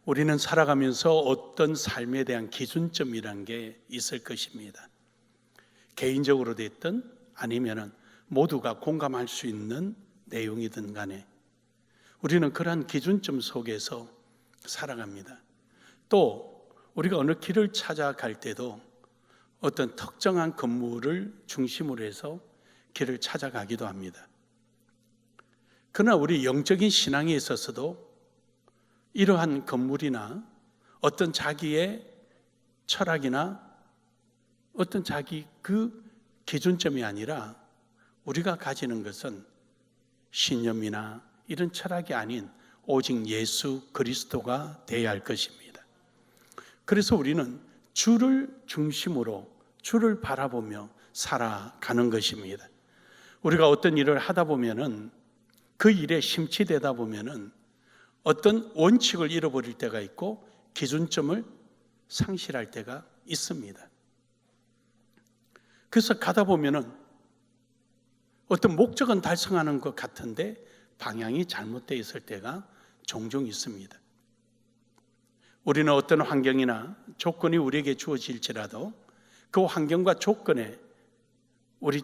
우리는 살아가면서 어떤 삶에 대한 기준점이란 게 있을 것입니다. 개인적으로 됐든 아니면 모두가 공감할 수 있는 내용이든 간에 우리는 그러한 기준점 속에서 살아갑니다. 또 우리가 어느 길을 찾아갈 때도 어떤 특정한 건물을 중심으로 해서 길을 찾아가기도 합니다. 그러나 우리 영적인 신앙에 있어서도 이러한 건물이나 어떤 자기의 철학이나 어떤 자기 그 기준점이 아니라 우리가 가지는 것은 신념이나 이런 철학이 아닌 오직 예수 그리스도가 되어야 할 것입니다. 그래서 우리는 주를 중심으로 주를 바라보며 살아가는 것입니다. 우리가 어떤 일을 하다 보면은 그 일에 심취되다 보면은 어떤 원칙을 잃어버릴 때가 있고 기준점을 상실할 때가 있습니다. 그래서 가다 보면은 어떤 목적은 달성하는 것 같은데 방향이 잘못되어 있을 때가 종종 있습니다. 우리는 어떤 환경이나 조건이 우리에게 주어질지라도 그 환경과 조건에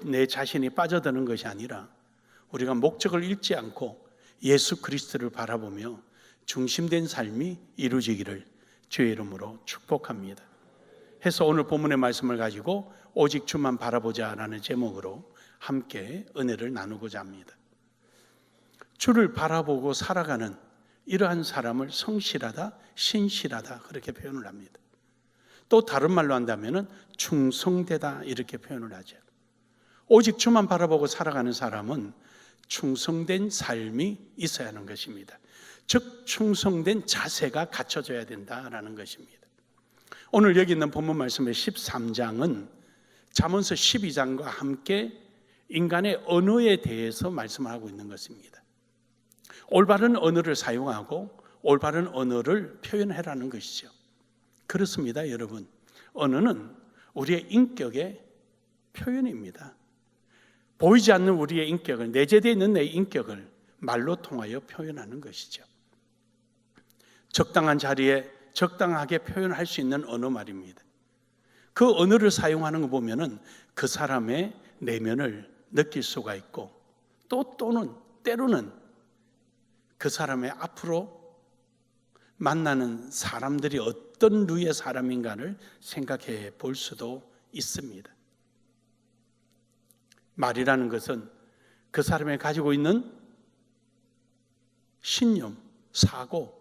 내 자신이 빠져드는 것이 아니라 우리가 목적을 잃지 않고 예수 그리스도를 바라보며 중심된 삶이 이루어지기를 주의 이름으로 축복합니다. 해서 오늘 본문의 말씀을 가지고 오직 주만 바라보자라는 제목으로 함께 은혜를 나누고자 합니다. 주를 바라보고 살아가는 이러한 사람을 성실하다, 신실하다 그렇게 표현을 합니다. 또 다른 말로 한다면 충성되다 이렇게 표현을 하죠. 오직 주만 바라보고 살아가는 사람은 충성된 삶이 있어야 하는 것입니다. 즉 충성된 자세가 갖춰져야 된다라는 것입니다. 오늘 여기 있는 본문 말씀의 13장은 잠언서 12장과 함께 인간의 언어에 대해서 말씀하고 있는 것입니다. 올바른 언어를 사용하고 올바른 언어를 표현하라는 것이죠. 그렇습니다, 여러분. 언어는 우리의 인격의 표현입니다. 보이지 않는 우리의 인격을, 내재되어 있는 내 인격을 말로 통하여 표현하는 것이죠. 적당한 자리에 적당하게 표현할 수 있는 언어 말입니다. 그 언어를 사용하는 거 보면은 그 사람의 내면을 느낄 수가 있고 또는 때로는 그 사람의 앞으로 만나는 사람들이 어떤 류의 사람인가를 생각해 볼 수도 있습니다. 말이라는 것은 그 사람이 가지고 있는 신념, 사고,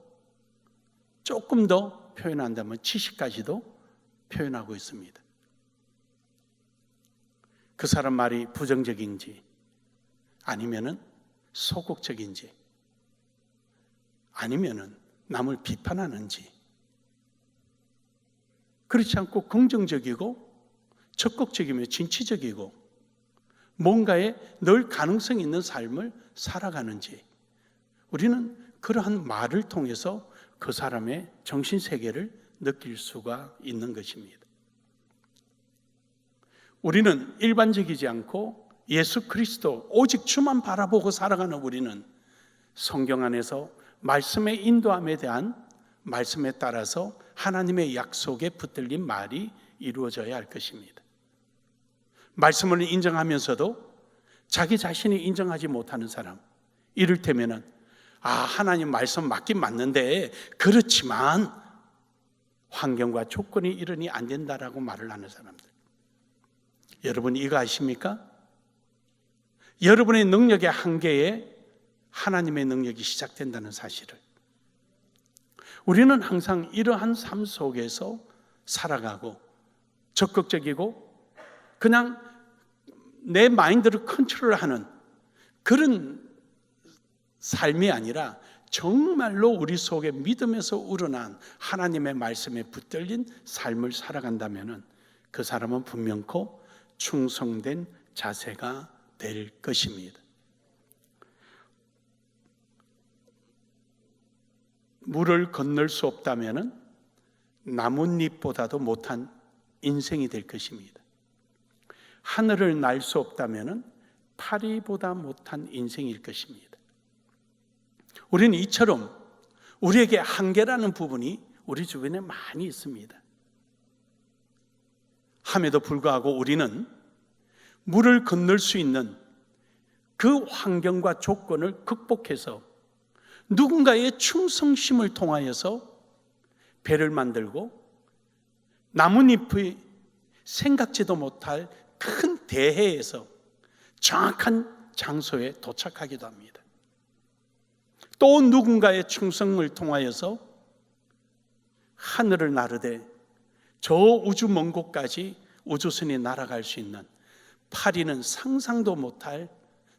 조금 더 표현한다면 지식까지도 표현하고 있습니다. 그 사람 말이 부정적인지 아니면은 소극적인지 아니면은 남을 비판하는지 그렇지 않고 긍정적이고 적극적이며 진취적이고 뭔가에 늘 가능성이 있는 삶을 살아가는지 우리는 그러한 말을 통해서 그 사람의 정신세계를 느낄 수가 있는 것입니다. 우리는 일반적이지 않고 예수 그리스도 오직 주만 바라보고 살아가는 우리는 성경 안에서 말씀의 인도함에 대한 말씀에 따라서 하나님의 약속에 붙들린 말이 이루어져야 할 것입니다. 말씀을 인정하면서도 자기 자신이 인정하지 못하는 사람, 이를테면은 하나님 말씀 맞긴 맞는데 그렇지만 환경과 조건이 이러니 안 된다라고 말을 하는 사람들. 여러분 이거 아십니까? 여러분의 능력의 한계에 하나님의 능력이 시작된다는 사실을 우리는 항상 이러한 삶 속에서 살아가고 적극적이고 그냥 내 마인드를 컨트롤하는 그런 삶이 아니라 정말로 우리 속에 믿음에서 우러난 하나님의 말씀에 붙들린 삶을 살아간다면 그 사람은 분명코 충성된 자세가 될 것입니다. 물을 건널 수 없다면 나뭇잎보다도 못한 인생이 될 것입니다. 하늘을 날 수 없다면 파리보다 못한 인생일 것입니다. 우리는 이처럼 우리에게 한계라는 부분이 우리 주변에 많이 있습니다. 함에도 불구하고 우리는 물을 건널 수 있는 그 환경과 조건을 극복해서 누군가의 충성심을 통하여서 배를 만들고 나뭇잎의 생각지도 못할 큰 대해에서 정확한 장소에 도착하기도 합니다. 또 누군가의 충성을 통하여서 하늘을 나르되 저 우주 먼 곳까지 우주선이 날아갈 수 있는 파리는 상상도 못할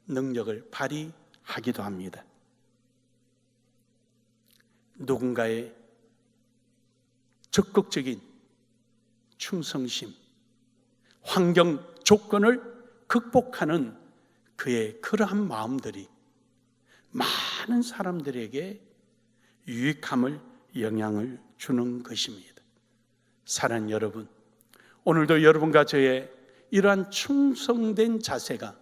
능력을 발휘하기도 합니다. 누군가의 적극적인 충성심, 환경 조건을 극복하는 그의 그러한 마음들이 많은 사람들에게 유익함을, 영향을 주는 것입니다. 사랑하는 여러분, 오늘도 여러분과 저의 이러한 충성된 자세가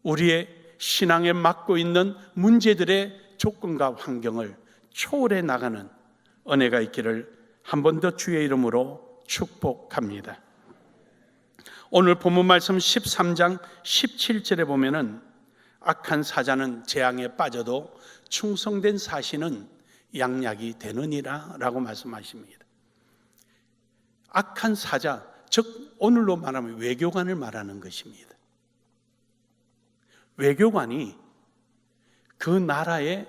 우리의 신앙에 맡고 있는 문제들의 조건과 환경을 초월해 나가는 은혜가 있기를 한 번 더 주의 이름으로 축복합니다. 오늘 본문 말씀 13장 17절에 보면은 악한 사자는 재앙에 빠져도 충성된 사신은 양약이 되느니라 라고 말씀하십니다. 악한 사자, 즉 오늘로 말하면 외교관을 말하는 것입니다. 외교관이 그 나라의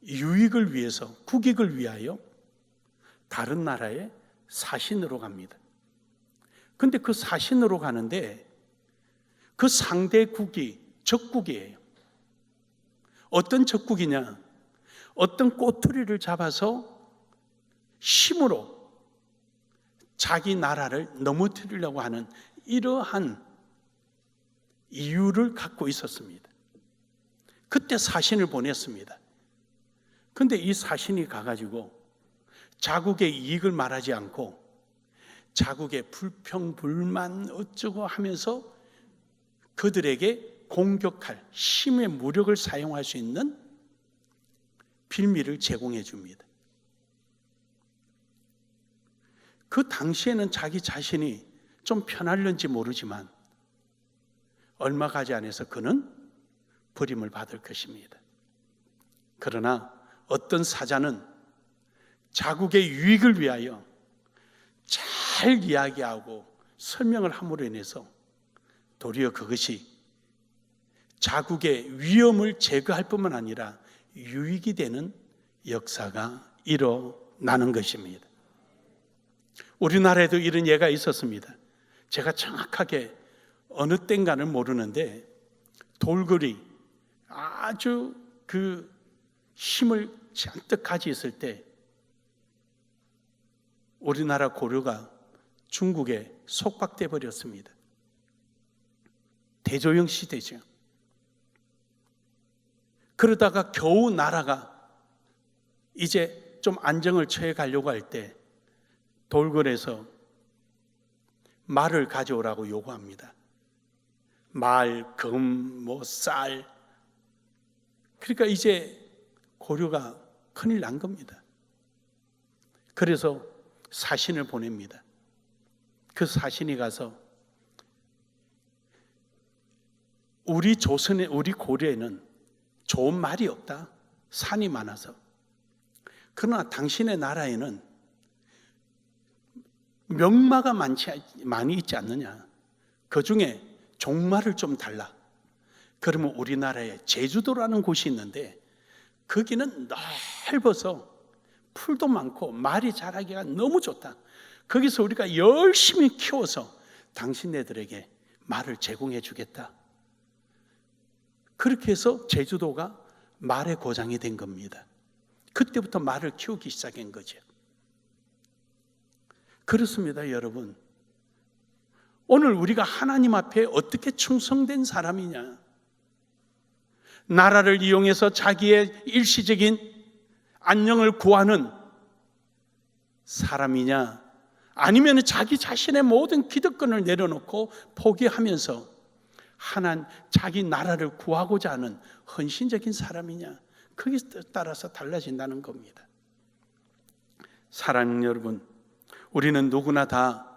유익을 위해서, 국익을 위하여 다른 나라에 사신으로 갑니다. 근데 그 사신으로 가는데 그 상대국이 적국이에요. 어떤 적국이냐? 어떤 꼬투리를 잡아서 힘으로 자기 나라를 넘어뜨리려고 하는 이러한 이유를 갖고 있었습니다. 그때 사신을 보냈습니다. 근데 이 사신이 가가지고 자국의 이익을 말하지 않고 자국의 불평, 불만 어쩌고 하면서 그들에게 공격할 힘의 무력을 사용할 수 있는 빌미를 제공해 줍니다. 그 당시에는 자기 자신이 좀 편할는지 모르지만 얼마 가지 않아서 그는 버림을 받을 것입니다. 그러나 어떤 사자는 자국의 유익을 위하여 잘 이야기하고 설명을 함으로 인해서 도리어 그것이 자국의 위험을 제거할 뿐만 아니라 유익이 되는 역사가 일어나는 것입니다. 우리나라에도 이런 예가 있었습니다. 제가 정확하게 어느 때인가는 모르는데 돌고리 아주 그 힘을 잔뜩 가지고 있을 때 우리나라 고려가 중국에 속박돼 버렸습니다. 대조영 시대죠. 그러다가 겨우 나라가 이제 좀 안정을 취해 가려고 할 때 돌궐에서 말을 가져오라고 요구합니다. 말, 금, 쌀. 그러니까 이제 고려가 큰일 난 겁니다. 그래서 사신을 보냅니다. 그 사신이 가서 우리 조선에, 우리 고려에는 좋은 말이 없다. 산이 많아서. 그러나 당신의 나라에는 명마가 많이 있지 않느냐. 그 중에 종말을 좀 달라. 그러면 우리나라에 제주도라는 곳이 있는데 거기는 넓어서 풀도 많고 말이 자라기가 너무 좋다. 거기서 우리가 열심히 키워서 당신네들에게 말을 제공해 주겠다. 그렇게 해서 제주도가 말의 고장이 된 겁니다. 그때부터 말을 키우기 시작한 거죠. 그렇습니다, 여러분. 오늘 우리가 하나님 앞에 어떻게 충성된 사람이냐? 나라를 이용해서 자기의 일시적인 안녕을 구하는 사람이냐? 아니면 자기 자신의 모든 기득권을 내려놓고 포기하면서 자기 나라를 구하고자 하는 헌신적인 사람이냐? 거기에 따라서 달라진다는 겁니다. 사랑하는 여러분, 우리는 누구나 다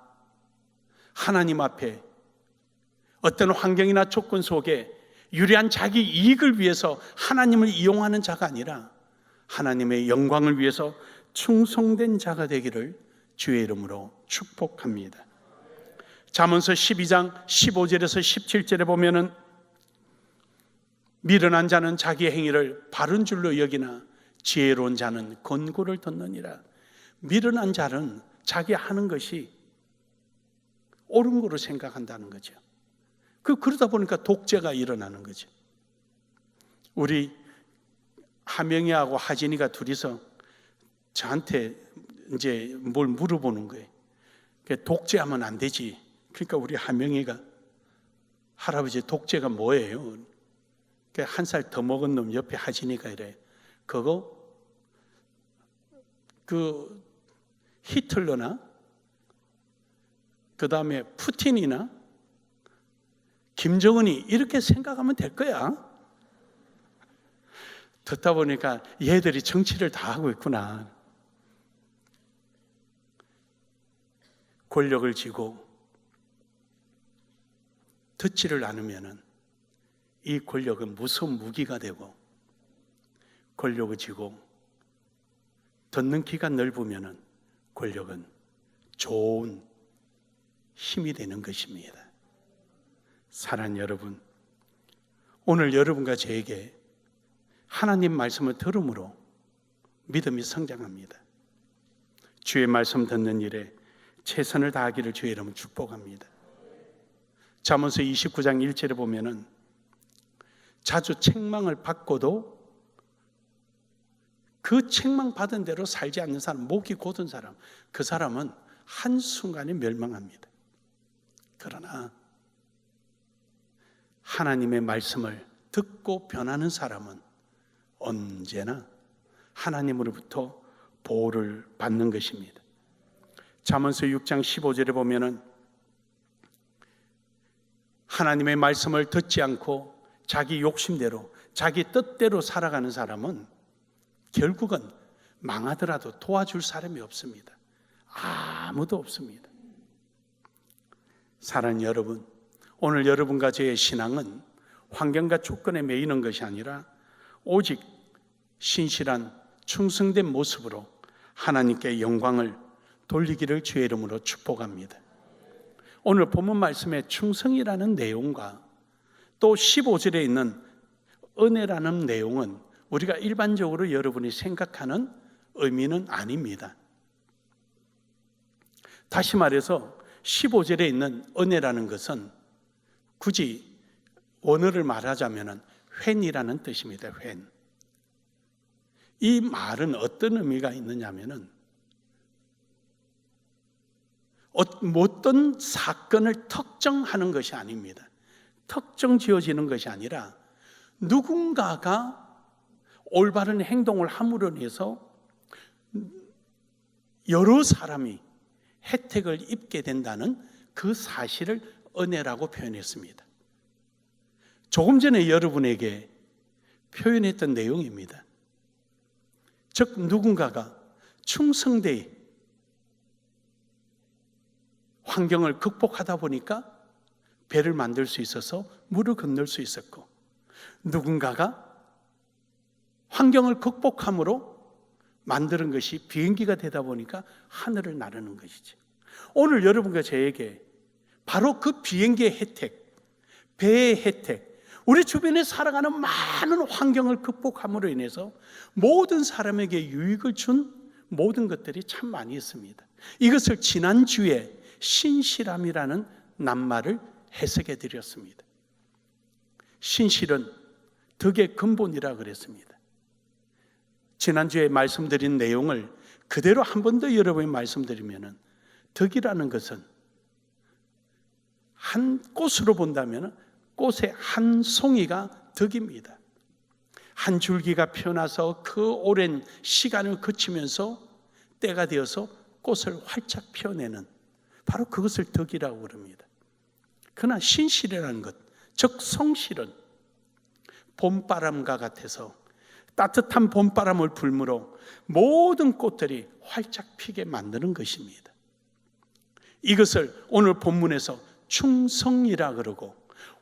하나님 앞에 어떤 환경이나 조건 속에 유리한 자기 이익을 위해서 하나님을 이용하는 자가 아니라 하나님의 영광을 위해서 충성된 자가 되기를 주의 이름으로 축복합니다. 잠언서 12장 15절에서 17절에 보면은 미련한 자는 자기의 행위를 바른 줄로 여기나 지혜로운 자는 권고를 듣느니라. 미련한 자는 자기 하는 것이 옳은 거로 생각한다는 거죠. 그러다 보니까 독재가 일어나는 거죠. 우리 하명이하고 하진이가 둘이서 저한테 이제 뭘 물어보는 거예요. 독재하면 안 되지. 그러니까 우리 하명이가 할아버지 독재가 뭐예요? 한 살 더 먹은 놈 옆에 하진이가 이래. 그거 히틀러나 그 다음에 푸틴이나 김정은이 이렇게 생각하면 될 거야. 듣다 보니까 얘들이 정치를 다 하고 있구나. 권력을 쥐고 듣지를 않으면은 이 권력은 무서운 무기가 되고, 권력을 쥐고 듣는 귀가 넓으면은 권력은 좋은 힘이 되는 것입니다. 사랑하는 여러분, 오늘 여러분과 저에게 하나님 말씀을 들음으로 믿음이 성장합니다. 주의 말씀 듣는 일에 최선을 다하기를 주의 이름으로 축복합니다. 잠언서 29장 1절에 보면은 자주 책망을 받고도 그 책망 받은 대로 살지 않는 사람, 목이 곧은 사람, 그 사람은 한순간에 멸망합니다. 그러나 하나님의 말씀을 듣고 변하는 사람은 언제나 하나님으로부터 보호를 받는 것입니다. 잠언서 6장 15절에 보면은 하나님의 말씀을 듣지 않고 자기 욕심대로, 자기 뜻대로 살아가는 사람은 결국은 망하더라도 도와줄 사람이 없습니다. 아무도 없습니다. 사랑하는 여러분, 오늘 여러분과 저의 신앙은 환경과 조건에 매이는 것이 아니라 오직 신실한 충성된 모습으로 하나님께 영광을 돌리기를 주의 이름으로 축복합니다. 오늘 본문 말씀의 충성이라는 내용과 또 15절에 있는 은혜라는 내용은 우리가 일반적으로 여러분이 생각하는 의미는 아닙니다. 다시 말해서 15절에 있는 은혜라는 것은 굳이 원어를 말하자면 횡이라는 뜻입니다. 횡. 이 말은 어떤 의미가 있느냐면은 어떤 사건을 특정하는 것이 아닙니다. 특정 지어지는 것이 아니라 누군가가 올바른 행동을 함으로 인해서 여러 사람이 혜택을 입게 된다는 그 사실을 은혜라고 표현했습니다. 조금 전에 여러분에게 표현했던 내용입니다. 즉 누군가가 충성되이 환경을 극복하다 보니까 배를 만들 수 있어서 물을 건널 수 있었고, 누군가가 환경을 극복함으로 만드는 것이 비행기가 되다 보니까 하늘을 나르는 것이지. 오늘 여러분과 저에게 바로 그 비행기의 혜택, 배의 혜택, 우리 주변에 살아가는 많은 환경을 극복함으로 인해서 모든 사람에게 유익을 준 모든 것들이 참 많이 있습니다. 이것을 지난주에 신실함이라는 낱말을 해석해 드렸습니다. 신실은 덕의 근본이라 그랬습니다. 지난주에 말씀드린 내용을 그대로 한 번 더 여러분이 말씀드리면, 덕이라는 것은 한 꽃으로 본다면 꽃의 한 송이가 덕입니다. 한 줄기가 피어나서 그 오랜 시간을 거치면서 때가 되어서 꽃을 활짝 피워내는, 바로 그것을 덕이라고 그럽니다. 그러나 신실이라는 것, 즉 성실은 봄바람과 같아서 따뜻한 봄바람을 불므로 모든 꽃들이 활짝 피게 만드는 것입니다. 이것을 오늘 본문에서 충성이라 그러고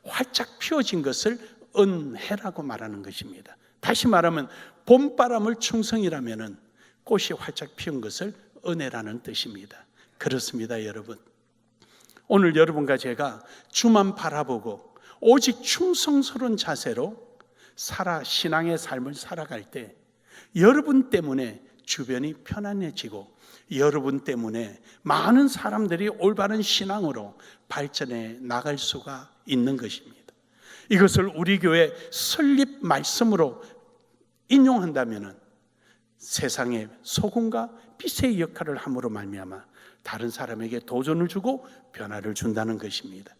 활짝 피어진 것을 은혜라고 말하는 것입니다. 다시 말하면 봄바람을 충성이라면 꽃이 활짝 피운 것을 은혜라는 뜻입니다. 그렇습니다, 여러분. 오늘 여러분과 제가 주만 바라보고 오직 충성스러운 자세로 신앙의 삶을 살아갈 때 여러분 때문에 주변이 편안해지고 여러분 때문에 많은 사람들이 올바른 신앙으로 발전해 나갈 수가 있는 것입니다. 이것을 우리 교회 설립 말씀으로 인용한다면 세상의 소금과 빛의 역할을 함으로 말미암아 다른 사람에게 도전을 주고 변화를 준다는 것입니다.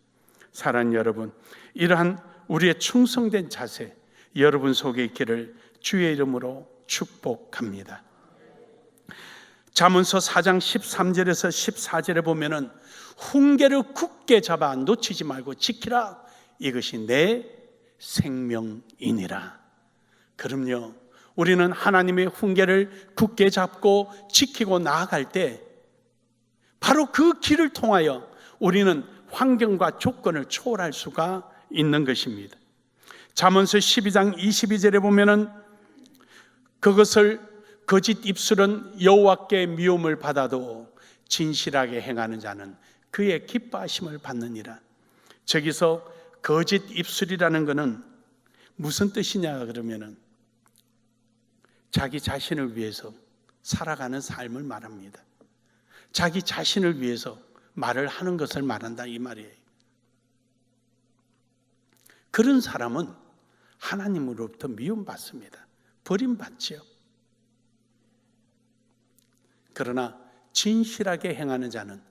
사랑하는 여러분, 이러한 우리의 충성된 자세 여러분 속에 있기를 주의 이름으로 축복합니다. 잠언서 4장 13절에서 14절에 보면은 훈계를 굳게 잡아 놓치지 말고 지키라. 이것이 내 생명이니라. 그럼요, 우리는 하나님의 훈계를 굳게 잡고 지키고 나아갈 때 바로 그 길을 통하여 우리는 환경과 조건을 초월할 수가 있는 것입니다. 잠언서 12장 22절에 보면은 그것을 거짓 입술은 여호와께 미움을 받아도 진실하게 행하는 자는 그의 기뻐하심을 받느니라. 저기서 거짓 입술이라는 것은 무슨 뜻이냐 그러면은 자기 자신을 위해서 살아가는 삶을 말합니다. 자기 자신을 위해서 말을 하는 것을 말한다 이 말이에요. 그런 사람은 하나님으로부터 미움받습니다. 버림받지요. 그러나 진실하게 행하는 자는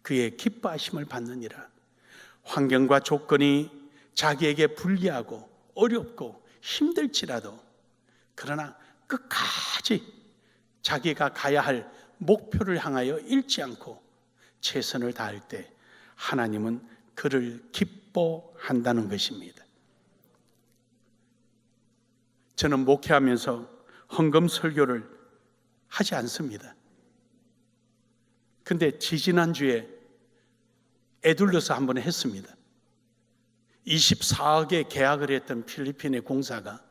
그의 기뻐하심을 받느니라. 환경과 조건이 자기에게 불리하고 어렵고 힘들지라도 그러나 끝까지 자기가 가야 할 목표를 향하여 잃지 않고 최선을 다할 때 하나님은 그를 기뻐한다는 것입니다. 저는 목회하면서 헌금 설교를 하지 않습니다. 근데 지지난주에 에둘러서 한번 했습니다. 24억에 계약을 했던 필리핀의 공사가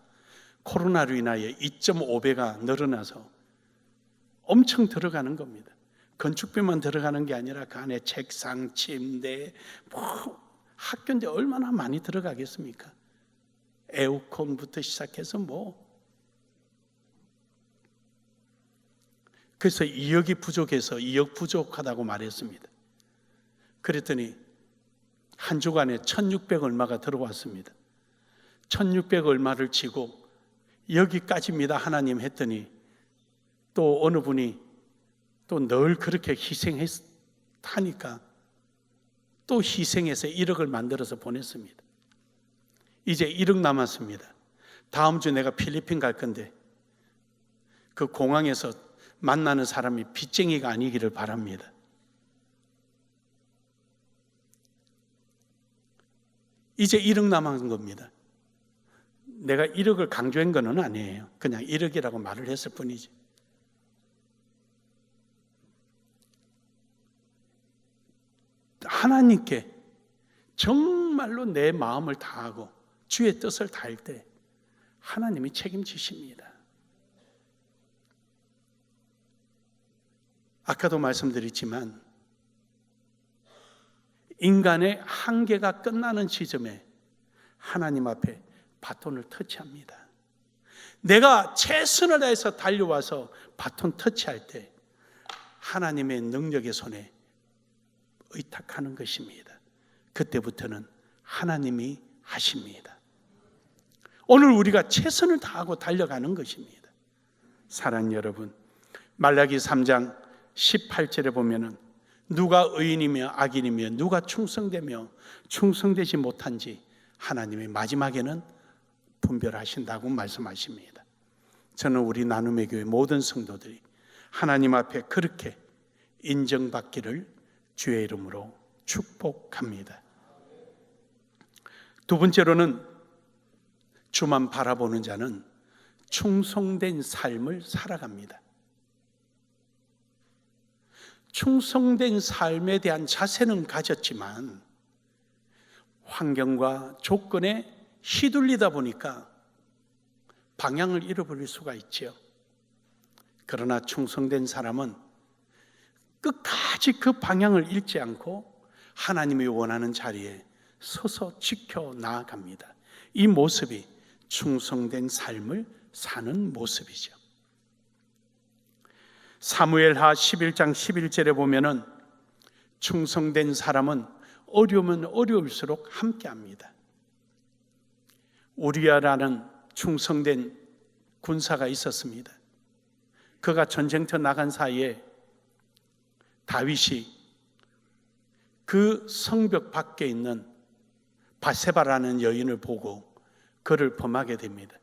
코로나로 인하여 2.5배가 늘어나서 엄청 들어가는 겁니다. 건축비만 들어가는 게 아니라 그 안에 책상, 침대, 학교인데 얼마나 많이 들어가겠습니까? 에어컨부터 시작해서 그래서 2억이 부족해서 2억 부족하다고 말했습니다. 그랬더니 한 주간에 1,600 얼마가 들어왔습니다. 1,600 얼마를 치고 여기까지입니다 하나님 했더니 또 어느 분이 또 늘 그렇게 희생하니까 또 희생해서 1억을 만들어서 보냈습니다. 이제 1억 남았습니다. 다음 주 내가 필리핀 갈 건데 그 공항에서 만나는 사람이 빚쟁이가 아니기를 바랍니다. 이제 1억 남은 겁니다. 내가 1억을 강조한 건 아니에요. 그냥 1억이라고 말을 했을 뿐이지. 하나님께 정말로 내 마음을 다하고 주의 뜻을 다할 때 하나님이 책임지십니다. 아까도 말씀드렸지만 인간의 한계가 끝나는 지점에 하나님 앞에 바톤을 터치합니다. 내가 최선을 다해서 달려와서 바톤 터치할 때 하나님의 능력의 손에 의탁하는 것입니다. 그때부터는 하나님이 하십니다. 오늘 우리가 최선을 다하고 달려가는 것입니다. 사랑하는 여러분, 말라기 3장 18절에 보면은 누가 의인이며 악인이며 누가 충성되며 충성되지 못한지 하나님이 마지막에는 분별하신다고 말씀하십니다. 저는 우리 나눔의 교회 모든 성도들이 하나님 앞에 그렇게 인정받기를 주의 이름으로 축복합니다. 두 번째로는 주만 바라보는 자는 충성된 삶을 살아갑니다. 충성된 삶에 대한 자세는 가졌지만 환경과 조건에 휘둘리다 보니까 방향을 잃어버릴 수가 있지요. 그러나 충성된 사람은 끝까지 그 방향을 잃지 않고 하나님이 원하는 자리에 서서 지켜 나아갑니다. 이 모습이 충성된 삶을 사는 모습이죠. 사무엘하 11장 11절에 보면은 충성된 사람은 어려우면 어려울수록 함께합니다. 우리아라는 충성된 군사가 있었습니다. 그가 전쟁터 나간 사이에 다윗이 그 성벽 밖에 있는 바세바라는 여인을 보고 그를 범하게 됩니다.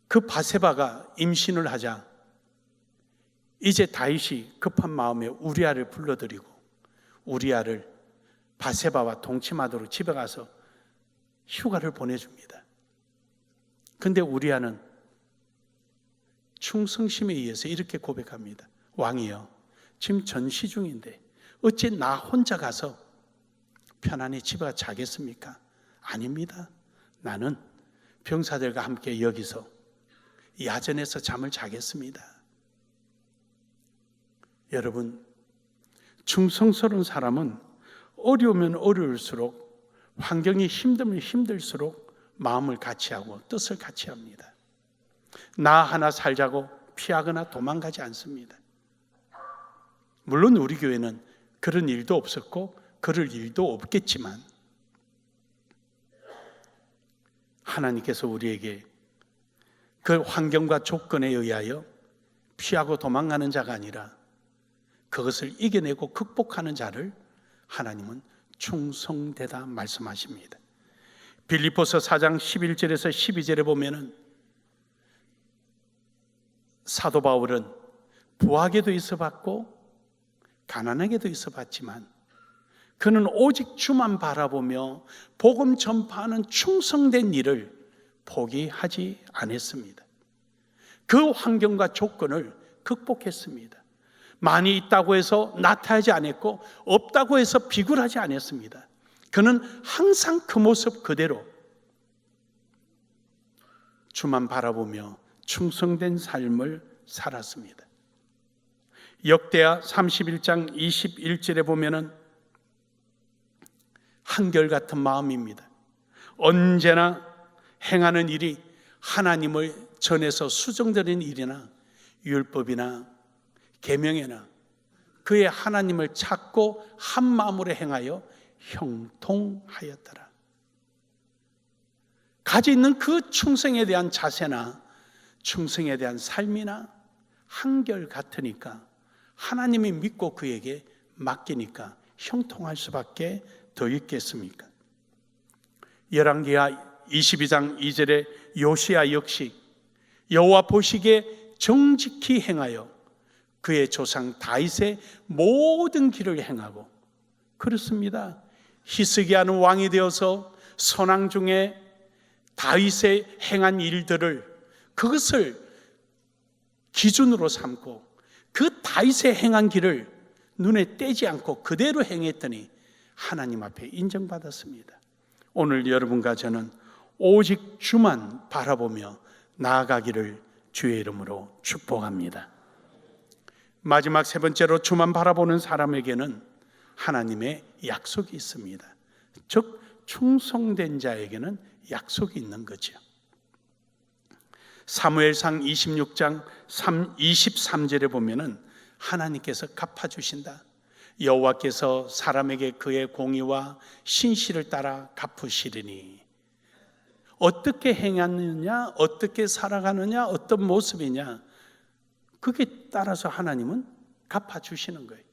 그 바세바가 임신을 하자 이제 다윗이 급한 마음에 우리아를 불러들이고 우리아를 바세바와 동침하도록 집에 가서 휴가를 보내줍니다. 근데 우리아는 충성심에 의해서 이렇게 고백합니다. 왕이여, 지금 전시 중인데 어찌 나 혼자 가서 편안히 집에 자겠습니까? 아닙니다. 나는 병사들과 함께 여기서 야전에서 잠을 자겠습니다. 여러분, 충성스러운 사람은 어려우면 어려울수록, 환경이 힘들면 힘들수록 마음을 같이하고 뜻을 같이합니다. 나 하나 살자고 피하거나 도망가지 않습니다. 물론 우리 교회는 그런 일도 없었고 그럴 일도 없겠지만 하나님께서 우리에게 그 환경과 조건에 의하여 피하고 도망가는 자가 아니라 그것을 이겨내고 극복하는 자를 하나님은 충성되다 말씀하십니다. 빌립보서 4장 11절에서 12절에 보면은 사도 바울은 부하게도 있어봤고 가난하게도 있어봤지만 그는 오직 주만 바라보며 복음 전파하는 충성된 일을 포기하지 않았습니다. 그 환경과 조건을 극복했습니다. 많이 있다고 해서 나태하지 않았고 없다고 해서 비굴하지 않았습니다. 그는 항상 그 모습 그대로 주만 바라보며 충성된 삶을 살았습니다. 역대하 31장 21절에 보면은 한결같은 마음입니다. 언제나 행하는 일이 하나님을 전해서 수정되는 일이나 율법이나 계명이나 그의 하나님을 찾고 한 마음으로 행하여 형통하였더라. 가지고 있는 그 충성에 대한 자세나 충성에 대한 삶이나 한결같으니까 하나님이 믿고 그에게 맡기니까 형통할 수밖에 더 있겠습니까? 열왕기하 22장 2절에 요시야 역시 여호와 보시기에 정직히 행하여 그의 조상 다윗의 모든 길을 행하고, 그렇습니다. 히스기야는 왕이 되어서 선왕 중에 다윗의 행한 일들을 그것을 기준으로 삼고 그 다윗의 행한 길을 눈에 떼지 않고 그대로 행했더니 하나님 앞에 인정받았습니다. 오늘 여러분과 저는 오직 주만 바라보며 나아가기를 주의 이름으로 축복합니다. 마지막 세 번째로 주만 바라보는 사람에게는 하나님의 약속이 있습니다. 즉 충성된 자에게는 약속이 있는 거죠. 사무엘상 26장 23절에 보면은 하나님께서 갚아주신다. 여호와께서 사람에게 그의 공의와 신실을 따라 갚으시리니. 어떻게 행하느냐, 어떻게 살아가느냐, 어떤 모습이냐, 그게 따라서 하나님은 갚아주시는 거예요.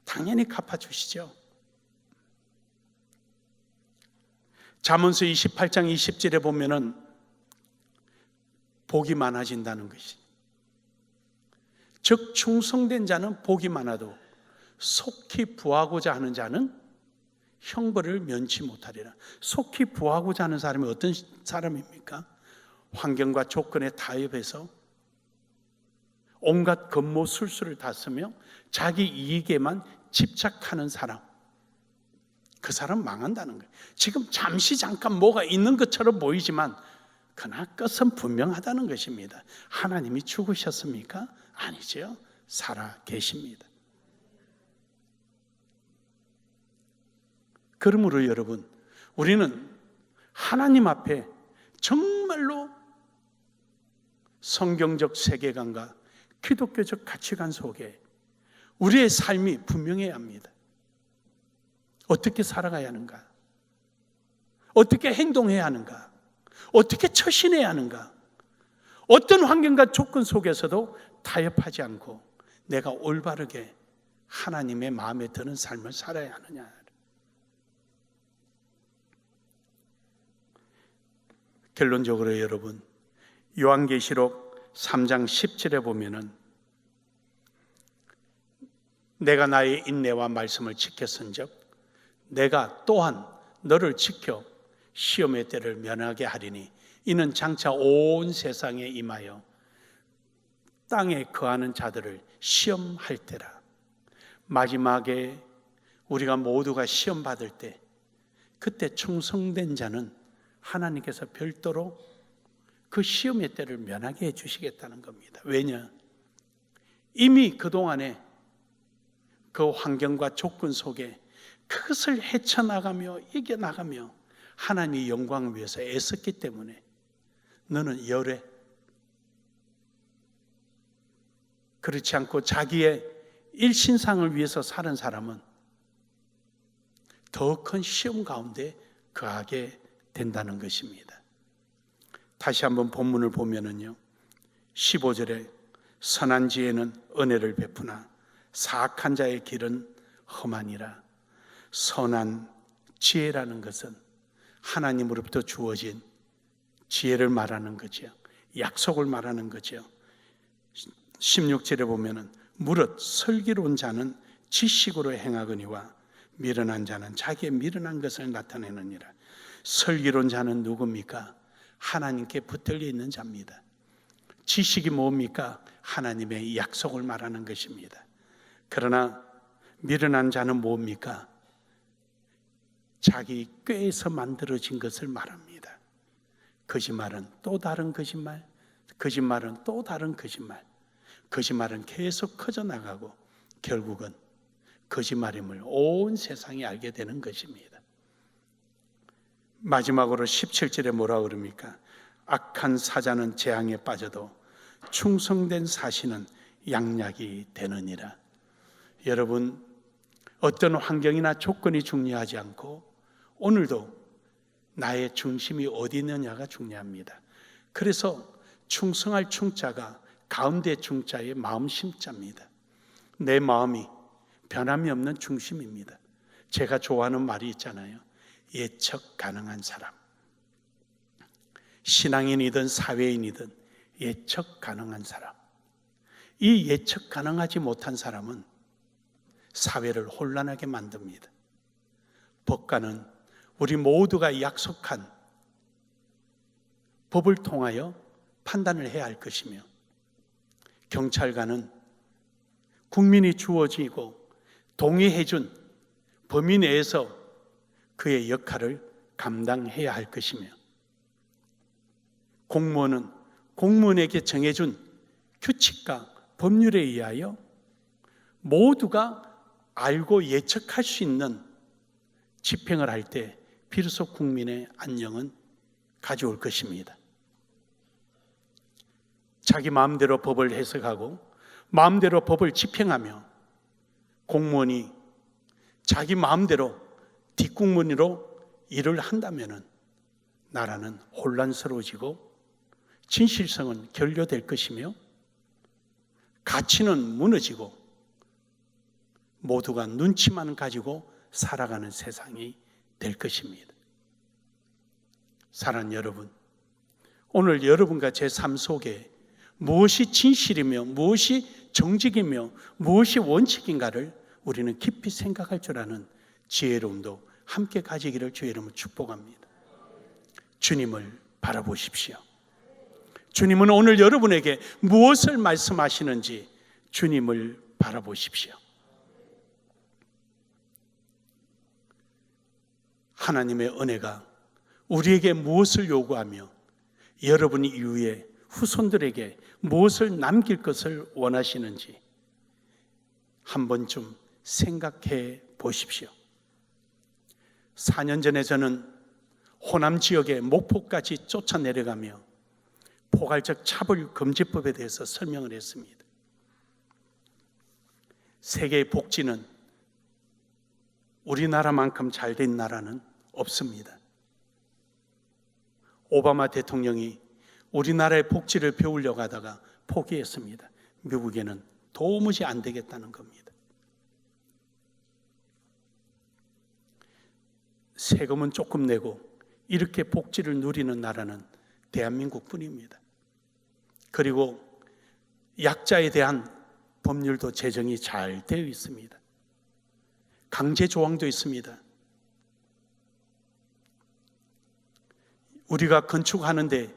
당연히 갚아주시죠. 잠언서 28장 20절에 보면은 복이 많아진다는 것이, 즉 충성된 자는 복이 많아도 속히 부하고자 하는 자는 형벌을 면치 못하리라. 속히 부하고자 하는 사람이 어떤 사람입니까? 환경과 조건에 타협해서 온갖 겁모술수를 다 쓰며 자기 이익에만 집착하는 사람, 그 사람 망한다는 거예요. 지금 잠깐 뭐가 있는 것처럼 보이지만 그러나 끝은 분명하다는 것입니다. 하나님이 죽으셨습니까? 아니죠. 살아 계십니다. 그러므로 여러분, 우리는 하나님 앞에 정말로 성경적 세계관과 기독교적 가치관 속에 우리의 삶이 분명해야 합니다. 어떻게 살아가야 하는가? 어떻게 행동해야 하는가? 어떻게 처신해야 하는가? 어떤 환경과 조건 속에서도 타협하지 않고 내가 올바르게 하나님의 마음에 드는 삶을 살아야 하느냐? 결론적으로 여러분, 요한계시록 3장 10절에 보면은 내가 나의 인내와 말씀을 지켰은즉 내가 또한 너를 지켜 시험의 때를 면하게 하리니 이는 장차 온 세상에 임하여 땅에 거하는 자들을 시험할 때라. 마지막에 우리가 모두가 시험 받을 때, 그때 충성된 자는 하나님께서 별도로 그 시험의 때를 면하게 해주시겠다는 겁니다. 왜냐? 이미 그동안에 그 환경과 조건 속에 그것을 헤쳐나가며 이겨나가며 하나님의 영광을 위해서 애썼기 때문에 너는 열애, 그렇지 않고 자기의 일신상을 위해서 사는 사람은 더 큰 시험 가운데 거하게 된다는 것입니다. 다시 한번 본문을 보면은요, 15절에 선한 지혜는 은혜를 베푸나 사악한 자의 길은 험하니라. 선한 지혜라는 것은 하나님으로부터 주어진 지혜를 말하는 거죠. 약속을 말하는 거죠. 16절에 보면은 무릇 슬기로운 자는 지식으로 행하거니와 미련한 자는 자기의 미련한 것을 나타내느니라. 슬기로운 자는 누굽니까? 하나님께 붙들려 있는 자입니다. 지식이 뭡니까? 하나님의 약속을 말하는 것입니다. 그러나 미련한 자는 뭡니까? 자기 꾀에서 만들어진 것을 말합니다. 거짓말은 또 다른 거짓말, 거짓말은 또 다른 거짓말, 거짓말은 계속 커져나가고 결국은 거짓말임을 온 세상이 알게 되는 것입니다. 마지막으로 17절에 뭐라 그럽니까? 악한 사자는 재앙에 빠져도 충성된 사신은 양약이 되느니라. 여러분, 어떤 환경이나 조건이 중요하지 않고 오늘도 나의 중심이 어디 있느냐가 중요합니다. 그래서 충성할 충자가 가운데 중자의 마음 심자입니다. 내 마음이 변함이 없는 중심입니다. 제가 좋아하는 말이 있잖아요. 예측 가능한 사람. 신앙인이든 사회인이든 예측 가능한 사람. 이 예측 가능하지 못한 사람은 사회를 혼란하게 만듭니다. 법관은 우리 모두가 약속한 법을 통하여 판단을 해야 할 것이며, 경찰관은 국민이 주어지고 동의해준 범위 내에서 그의 역할을 감당해야 할 것이며, 공무원은 공무원에게 정해준 규칙과 법률에 의하여 모두가 알고 예측할 수 있는 집행을 할 때 비로소 국민의 안녕은 가져올 것입니다. 자기 마음대로 법을 해석하고 마음대로 법을 집행하며 공무원이 자기 마음대로 뒷공무니로 일을 한다면 나라는 혼란스러워지고 진실성은 결여될 것이며 가치는 무너지고 모두가 눈치만 가지고 살아가는 세상이 될 것입니다. 사랑하는 여러분, 오늘 여러분과 제 삶 속에 무엇이 진실이며 무엇이 정직이며 무엇이 원칙인가를 우리는 깊이 생각할 줄 아는 지혜로움도 함께 가지기를 주의 이름으로 축복합니다. 주님을 바라보십시오. 주님은 오늘 여러분에게 무엇을 말씀하시는지 주님을 바라보십시오. 하나님의 은혜가 우리에게 무엇을 요구하며 여러분 이후에 후손들에게 무엇을 남길 것을 원하시는지 한 번쯤 생각해 보십시오. 4년 전에 저는 호남 지역의 목포까지 쫓아 내려가며 포괄적 차별금지법에 대해서 설명을 했습니다. 세계의 복지는 우리나라만큼 잘된 나라는 없습니다. 오바마 대통령이 우리나라의 복지를 배우려고 하다가 포기했습니다. 미국에는 도무지 안 되겠다는 겁니다. 세금은 조금 내고 이렇게 복지를 누리는 나라는 대한민국뿐입니다. 그리고 약자에 대한 법률도 제정이 잘 되어 있습니다. 강제 조항도 있습니다. 우리가 건축하는데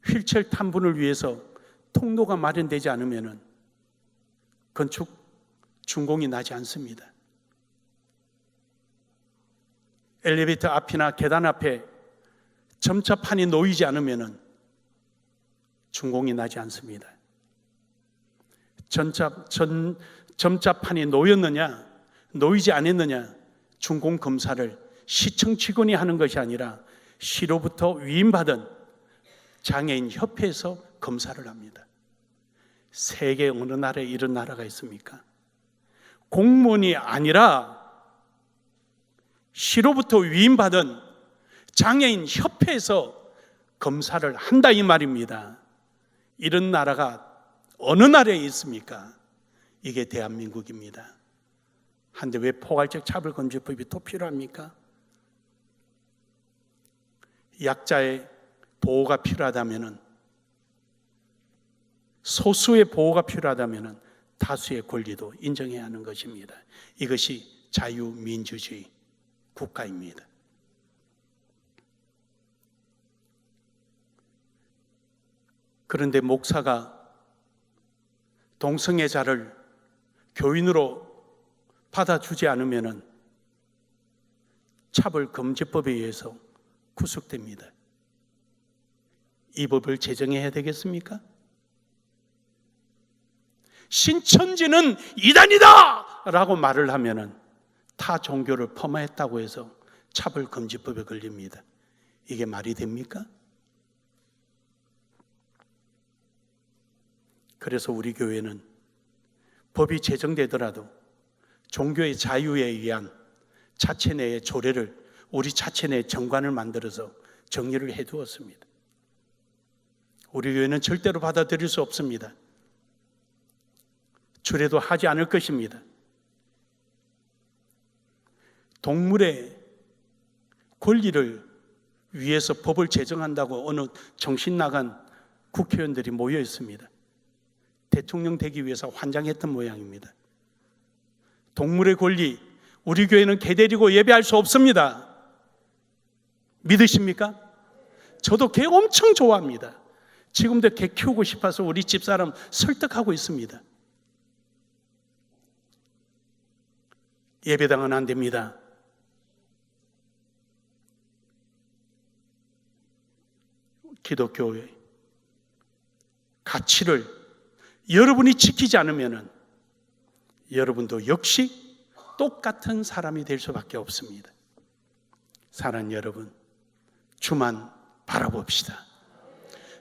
휠체어 탐분을 위해서 통로가 마련되지 않으면 건축 준공이 나지 않습니다. 엘리베이터 앞이나 계단 앞에 점자판이 놓이지 않으면 준공이 나지 않습니다. 점자판이 놓였느냐 놓이지 않았느냐 준공 검사를 시청 직원이 하는 것이 아니라 시로부터 위임받은 장애인 협회에서 검사를 합니다. 세계 어느 나라에 이런 나라가 있습니까? 공무원이 아니라 시로부터 위임받은 장애인 협회에서 검사를 한다 이 말입니다. 이런 나라가 어느 나라에 있습니까? 이게 대한민국입니다. 한데 왜 포괄적 차별금지법이 또 필요합니까? 약자의 보호가 필요하다면, 소수의 보호가 필요하다면 다수의 권리도 인정해야 하는 것입니다. 이것이 자유민주주의 국가입니다. 그런데 목사가 동성애자를 교인으로 받아주지 않으면 차별금지법에 의해서 구속됩니다. 이 법을 제정해야 되겠습니까? 신천지는 이단이다! 라고 말을 하면 타 종교를 폄하했다고 해서 차별금지법에 걸립니다. 이게 말이 됩니까? 그래서 우리 교회는 법이 제정되더라도 종교의 자유에 의한 자체 내의 조례를 우리 자체 내의 정관을 만들어서 정리를 해두었습니다. 우리 교회는 절대로 받아들일 수 없습니다. 주례도 하지 않을 것입니다. 동물의 권리를 위해서 법을 제정한다고 어느 정신 나간 국회의원들이 모여 있습니다. 대통령 되기 위해서 환장했던 모양입니다. 동물의 권리, 우리 교회는 개 데리고 예배할 수 없습니다. 믿으십니까? 저도 개 엄청 좋아합니다. 지금도 개 키우고 싶어서 우리 집사람 설득하고 있습니다. 예배당은 안 됩니다. 기독교의 가치를 여러분이 지키지 않으면 여러분도 역시 똑같은 사람이 될 수밖에 없습니다. 사랑하는 여러분, 주만 바라봅시다.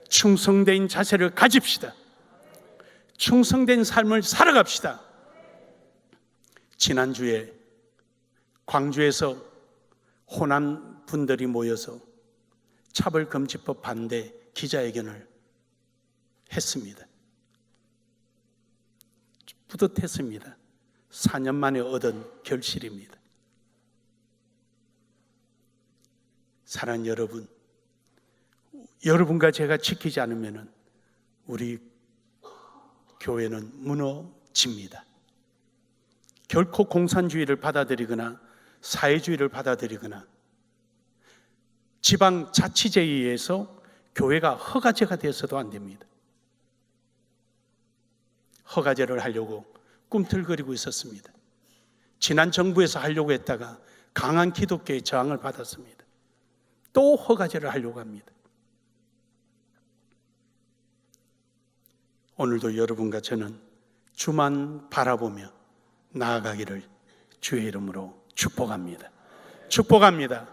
충성된 자세를 가집시다. 충성된 삶을 살아갑시다. 지난주에 광주에서 호남 분들이 모여서 차별금지법 반대 기자회견을 했습니다. 뿌듯했습니다. 4년 만에 얻은 결실입니다. 사랑하는 여러분, 여러분과 제가 지키지 않으면 우리 교회는 무너집니다. 결코 공산주의를 받아들이거나 사회주의를 받아들이거나 지방 자치제에 의해서 교회가 허가제가 되어서도 안 됩니다. 허가제를 하려고 꿈틀거리고 있었습니다. 지난 정부에서 하려고 했다가 강한 기독교의 저항을 받았습니다. 또 허가제를 하려고 합니다. 오늘도 여러분과 저는 주만 바라보며 나아가기를 주의 이름으로 축복합니다. 축복합니다.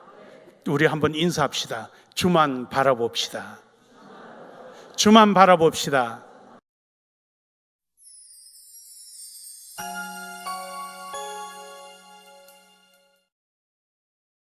우리 한번 인사합시다. 주만 바라봅시다. 주만 바라봅시다.